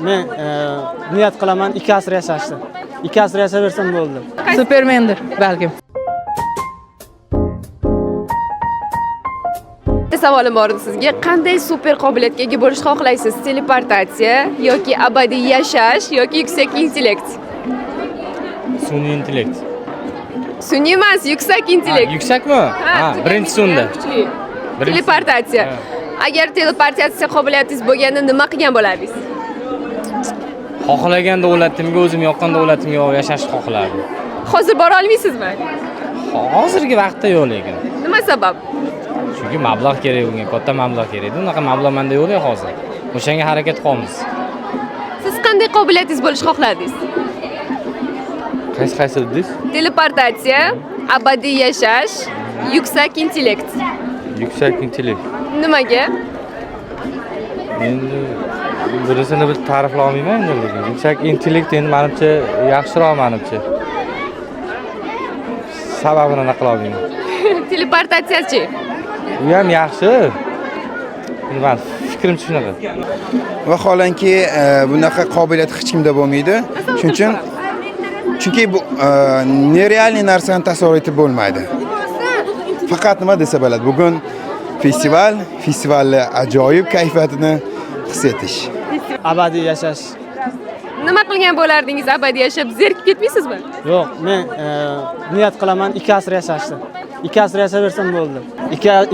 Men niyat qilaman 2 asr yashashni. 2 asr yashaversam bo'ldi. Supermendir balkim. Savolim bor edi sizga. Qanday super qobiliyatga ega bo'lishni xohlaysiz? Teleportatsiya yoki abadiy yashash yoki yuksak intellekt? Sun'iy intellekt. Sun'iy emas, yuksak intellekt. Yuksakmi? Birinchi sunda. Teleportatsiya. Agar teleportatsiya qobiliyatingiz bo'lganda nima qilgan bo'lardingiz? Xohlagan davlatimga, o'zim yoqqan davlatimga yashashni xohlardim. Hozir bora olmaysizmi? Hozirgi vaqtda yo'q lekin. Nima sabab? Chunki mablag' kerak bunga, katta mablag' kerak. Unaqa mablag' menda yo'q hozir. O'shanga harakat qilamiz. Siz qanday qobiliyatingiz bo'lishni xohlardingiz? Qaysi dedingiz? Teleportatsiya, abadiy yashash, yuksak intellekt. Yuksak intellekt. Nimaga? Endi birisini bir ta'riflay olmayman endi lekin. Yuksak intellekt endi menimcha yaxshiroq menimcha. Sababini aniq qila olmayman. Teleportatsiyachi. U ham yaxshi. Men fikrimcha shunaqa. Vaholanki bunaqa qobiliyat hech kimda bo'lmaydi. Shuning uchun chunki bu nerealniy narsani tasavvur etib bo'lmaydi. Faqat nima desa bo'ladi? Bugun festivalni ajoyib kayfiyatini his etish. Abadiy yashash. Nima qilgan bo'lardingiz abadiy yashab? Zerikib ketmaysizmi? Yo'q, men niyat qilaman 2 asr yashashni. 2 asr yashaversam bo'ldi.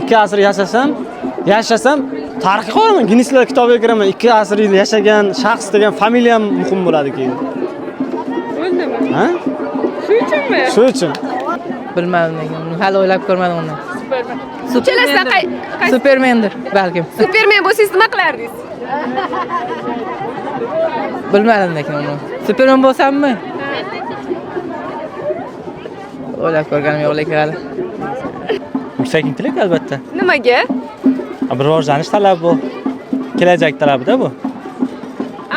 2 asr yashasam tarixga qo'yaman, Guinnesslar kitobiga kiraman. 2 asr yashagan shaxs degan familiyam muhim bo'ladi keyin. Bo'ldimi? Ha? Shu uchunmi? Shu uchun. Bilmadim lekin. Hali o'ylab ko'rmadim uni. Superman. Uchalasidan Supermendir balkim. Superman bo'lsangiz nima qilardingiz? Bilmadim lekin uni. Supermen bo'lsammi? O'ylab ko'rganim yo'q lekin hali. Yuksak intellekt albatta. Nimaga? Bir rivojlanish talabi bu. Kelajak talabida bu.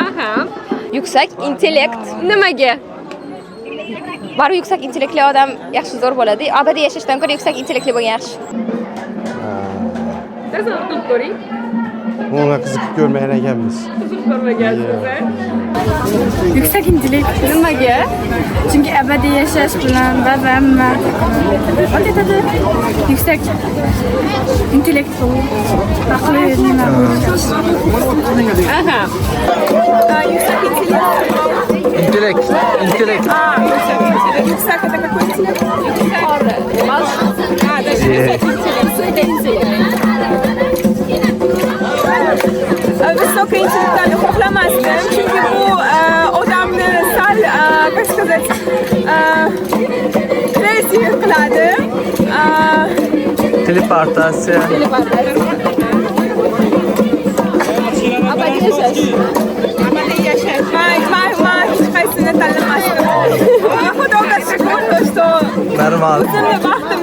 Aha. Yuksak intellekt. Nimaga? Bari yuksak intellektli odam yaxshi zo'r bo'ladi. Abadiy yashashdan ko'ra yuksak intellektli bo'lgan yaxshi. Tasavvur qilib ko'ring. Unga qiziqib ko'rmagan ekanmiz. Qiziqib ko'rmagansiz. Yuksak intellekt. Nimaga? Chunki abadiy yashash bilan ba'zan aytadi. Yuksak intellekt bu. Aqli nima bo'lishi. Aha. Yuksak intellekt. Intellekt. Yuksak это какой интеллект? Высокий интеллектуальный xohlamasdim. Chunki bu odamni sal, как сказать, depressiya qiladi. Teleportatsiya. Abadiy yashash. Abadiy yashash. Men hech qaysini tanlamasdim. Xudoga shukr, что Normal. o'zimni vaqtim